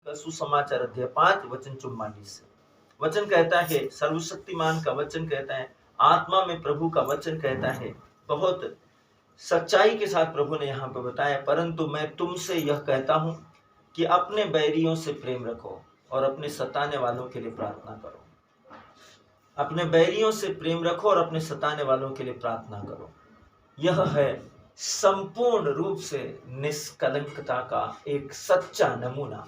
सुसमाचार अध्याय 5 वचन 44 से वचन कहता है, सर्वशक्तिमान का वचन कहता है, आत्मा में प्रभु का वचन कहता है, बहुत सच्चाई के साथ प्रभु ने यहाँ पे बताया, परंतु मैं तुमसे यह कहता हूं कि अपने बैरियों से प्रेम रखो और अपने सताने वालों के लिए प्रार्थना करो। अपने बैरियों से प्रेम रखो और अपने सताने वालों के लिए प्रार्थना करो। यह है संपूर्ण रूप से निष्कलंकता का एक सच्चा नमूना।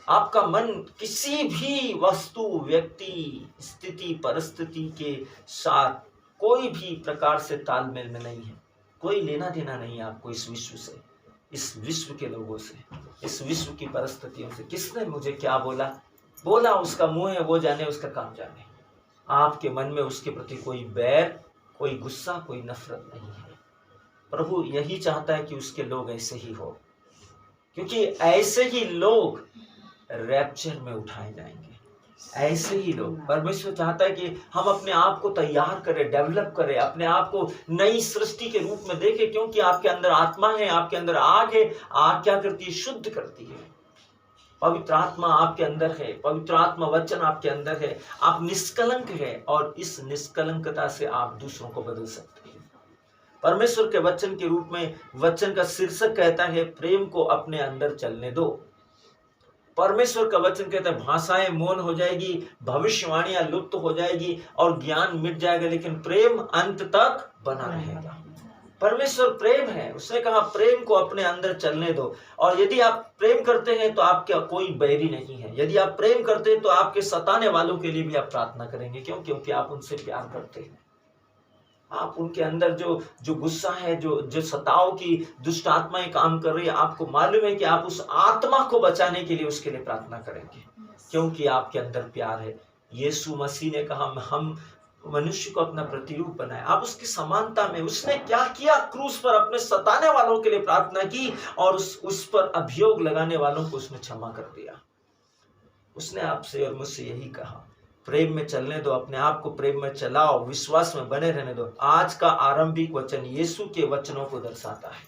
आपका मन किसी भी वस्तु, व्यक्ति, स्थिति, परिस्थिति के साथ कोई भी प्रकार से तालमेल में नहीं है। कोई लेना देना नहीं है आपको इस विश्व से, इस विश्व के लोगों से, इस विश्व की परिस्थितियों से। किसने मुझे क्या बोला, उसका मुंह है, वो जाने, उसका काम जाने। आपके मन में उसके प्रति कोई बैर, कोई गुस्सा, कोई नफरत नहीं है। प्रभु यही चाहता है कि उसके लोग ऐसे ही हो, क्योंकि ऐसे ही लोग रैप्चर में उठाए जाएंगे। ऐसे ही लोग, परमेश्वर चाहता है कि हम अपने आप को तैयार करें, डेवलप करें, अपने आप को नई सृष्टि के रूप में देखें, क्योंकि आपके अंदर आत्मा है, आपके अंदर आग है। आग क्या करती है? शुद्ध करती है। पवित्र आत्मा आपके अंदर है, पवित्र आत्मा वचन आपके अंदर है, आप निष्कलंक है और इस निष्कलंकता से आप दूसरों को बदल सकते हैं। परमेश्वर के वचन के रूप में वचन का शीर्षक कहता है, प्रेम को अपने अंदर चलने दो। परमेश्वर का वचन कहता है, भाषाएं मौन हो जाएगी, भविष्यवाणियां लुप्त हो जाएगी और ज्ञान मिट जाएगा, लेकिन प्रेम अंत तक बना रहेगा। परमेश्वर प्रेम है, उसने कहा प्रेम को अपने अंदर चलने दो। और यदि आप प्रेम करते हैं तो आपका कोई बैरी नहीं है। यदि आप प्रेम करते हैं तो आपके सताने वालों के लिए भी आप प्रार्थना करेंगे। क्यों? क्योंकि आप उनसे प्यार करते हैं। आप उनके अंदर जो गुस्सा है, जो सताव की दुष्ट आत्माएं काम कर रही है, आपको मालूम है कि आप उस आत्मा को बचाने के लिए उसके लिए प्रार्थना करेंगे, क्योंकि आपके अंदर प्यार है। यीशु मसीह ने कहा, हम मनुष्य को अपना प्रतिरूप बनाए, आप उसकी समानता में। उसने क्या किया? क्रूस पर अपने सताने वालों के लिए प्रार्थना की और उस पर अभियोग लगाने वालों को उसने क्षमा कर दिया। उसने आपसे और मुझसे यही कहा, प्रेम में चलने दो, अपने आप को प्रेम में चलाओ, विश्वास में बने रहने दो। आज का आरंभिक वचन यीशु के वचनों को दर्शाता है,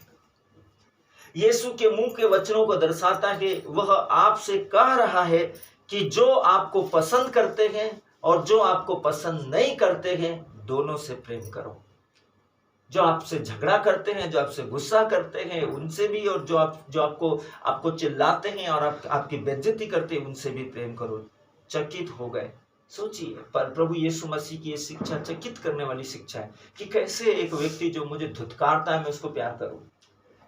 यीशु के मुंह के वचनों को दर्शाता है। वह आपसे कह रहा है कि जो आपको पसंद करते हैं और जो आपको पसंद नहीं करते हैं, दोनों से प्रेम करो। जो आपसे झगड़ा करते हैं, जो आपसे गुस्सा करते हैं, उनसे भी, और जो आपको चिल्लाते हैं और आपकी बेइज्जती करते हैं, उनसे भी प्रेम करो। चकित हो गए। सोचिए, पर प्रभु यीशु मसीह की ये शिक्षा चकित करने वाली शिक्षा है कि कैसे एक व्यक्ति जो मुझे धुतकारता है मैं उसको प्यार करूं।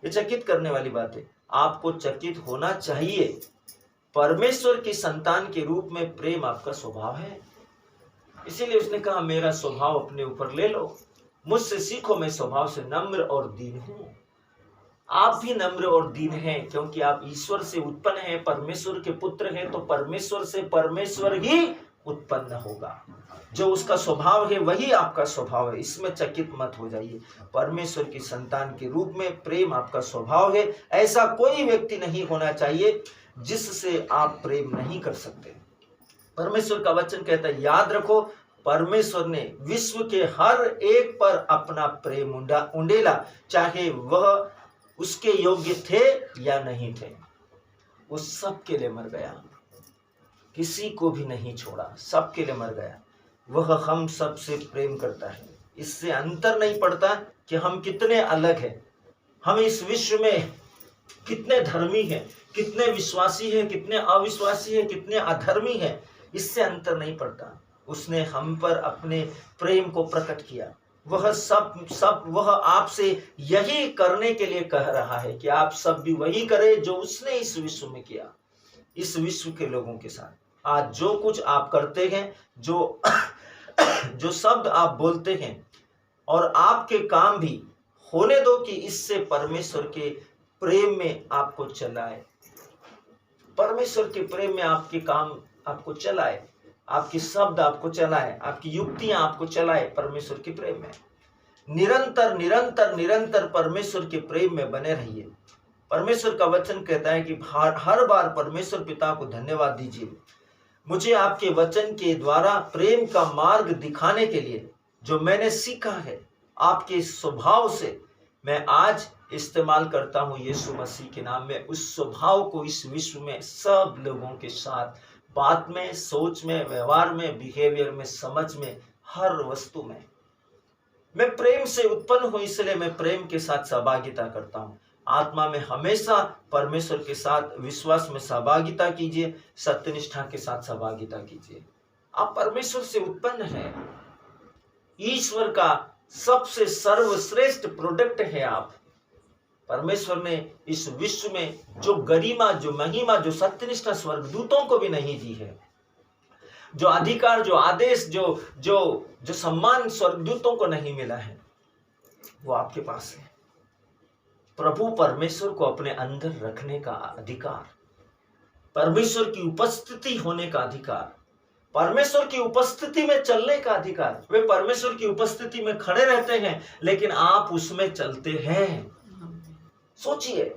ये चकित करने वाली बात है। आपको चकित होना चाहिए। परमेश्वर की संतान के रूप में प्रेम आपका स्वभाव है। इसीलिए उसने कहा, मेरा स्वभाव अपने ऊपर ले लो, मुझसे सीखो, मैं स्वभाव से नम्र और दीन हूं। आप भी नम्र और दीन हैं, क्योंकि आप ईश्वर से उत्पन्न हैं, परमेश्वर के पुत्र हैं। तो परमेश्वर से परमेश्वर ही उत्पन्न होगा। जो उसका स्वभाव है वही आपका स्वभाव है। इसमें चकित मत हो जाइए। परमेश्वर की संतान के रूप में प्रेम आपका स्वभाव है। ऐसा कोई व्यक्ति नहीं होना चाहिए जिससे आप प्रेम नहीं कर सकते। परमेश्वर का वचन कहता है, याद रखो, परमेश्वर ने विश्व के हर एक पर अपना प्रेम उंडेला, चाहे वह उसके योग्य थे या नहीं थे। वो सबके लिए मर गया, किसी को भी नहीं छोड़ा, सबके लिए मर गया। वह हम सब से प्रेम करता है। इससे अंतर नहीं पड़ता कि हम कितने अलग हैं, हम इस विश्व में कितने धर्मी हैं, कितने विश्वासी हैं, कितने अविश्वासी हैं, कितने अधर्मी हैं। इससे अंतर नहीं पड़ता। उसने हम पर अपने प्रेम को प्रकट किया। वह आपसे यही करने के लिए कह रहा है कि आप सब भी वही करें जो उसने इस विश्व में किया, इस विश्व के लोगों के साथ। आज जो कुछ आप करते हैं, जो शब्द आप बोलते हैं और आपके काम भी, होने दो कि इससे परमेश्वर के प्रेम में आपको चलाए, परमेश्वर के प्रेम में आपके काम आपको चलाए, आपके शब्द आपको चलाए, आपकी युक्तियां आपको चलाए परमेश्वर के प्रेम में। निरंतर निरंतर निरंतर परमेश्वर के प्रेम में बने रहिए। परमेश्वर का वचन कहता है कि हर बार परमेश्वर पिता को धन्यवाद दीजिए, मुझे आपके वचन के द्वारा प्रेम का मार्ग दिखाने के लिए। जो मैंने सीखा है आपके स्वभाव से, मैं आज इस्तेमाल करता हूँ यीशु मसीह के नाम में, उस स्वभाव को इस विश्व में सब लोगों के साथ, बात में, सोच में, व्यवहार में, बिहेवियर में, समझ में, हर वस्तु में। मैं प्रेम से उत्पन्न हूं, इसलिए मैं प्रेम के साथ सहभागिता करता हूं। आत्मा में हमेशा परमेश्वर के साथ विश्वास में सहभागिता कीजिए, सत्यनिष्ठा के साथ सहभागिता कीजिए। आप परमेश्वर से उत्पन्न हैं, ईश्वर का सबसे सर्वश्रेष्ठ प्रोडक्ट है आप। परमेश्वर ने इस विश्व में जो गरिमा, जो महिमा, जो सत्यनिष्ठा स्वर्गदूतों को भी नहीं दी है, जो अधिकार, जो आदेश, जो जो जो सम्मान स्वर्गदूतों को नहीं मिला है, वो आपके पास है। प्रभु परमेश्वर को अपने अंदर रखने का अधिकार, परमेश्वर की उपस्थिति होने का अधिकार, परमेश्वर की उपस्थिति में चलने का अधिकार। वे परमेश्वर की उपस्थिति में खड़े रहते हैं, लेकिन आप उसमें चलते हैं। सोचिए,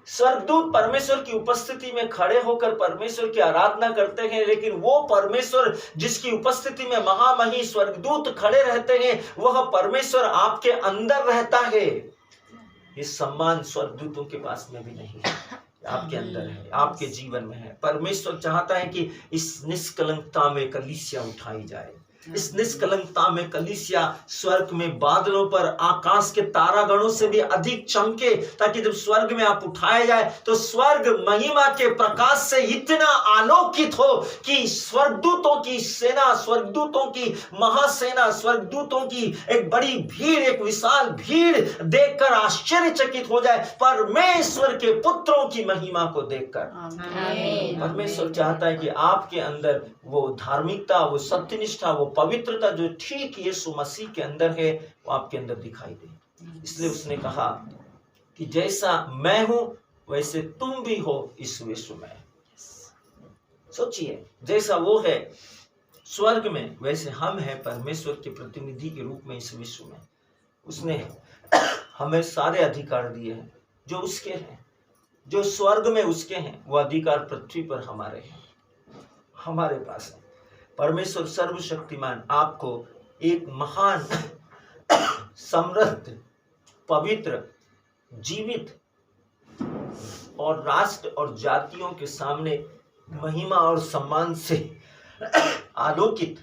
स्वर्गदूत परमेश्वर की उपस्थिति में खड़े होकर परमेश्वर की आराधना करते हैं, लेकिन वो परमेश्वर जिसकी उपस्थिति में महामही स्वर्गदूत खड़े रहते हैं, वह परमेश्वर आपके अंदर रहता है। ये सम्मान स्वर्गदूतों के पास में भी नहीं है, आपके अंदर है, आपके जीवन में है। परमेश्वर चाहता है कि इस निष्कलंकता में कलीसिया उठाई जाए, इस निष्कलंकता में कलीसिया स्वर्ग में बादलों पर आकाश के तारागणों से भी अधिक चमके, ताकि जब स्वर्ग में आप उठाए जाए तो स्वर्ग महिमा के प्रकाश से इतना आलोकित हो कि स्वर्गदूतों की सेना, स्वर्गदूतों की महासेना, स्वर्गदूतों की एक बड़ी भीड़, एक विशाल भीड़ देखकर आश्चर्यचकित हो जाए परमेश्वर के पुत्रों की महिमा को देखकर। परमेश्वर चाहता है कि आपके अंदर वो धार्मिकता, वो सत्यनिष्ठा, वो पवित्रता जो ठीक यीशु मसीह के अंदर है, वो आपके अंदर दिखाई दे। इसलिए उसने कहा कि जैसा मैं हूं वैसे तुम भी हो इस विश्व में। सोचिए, जैसा वो है स्वर्ग में, वैसे हम हैं परमेश्वर के प्रतिनिधि के रूप में इस विश्व में। उसने हमें सारे अधिकार दिए हैं जो उसके हैं, जो स्वर्ग में उसके हैं, वो अधिकार पृथ्वी पर हमारे हैं, हमारे पास है। परमेश्वर सर्वशक्तिमान आपको एक महान, समृद्ध, पवित्र, जीवित और राष्ट्र और जातियों के सामने महिमा और सम्मान से आलोकित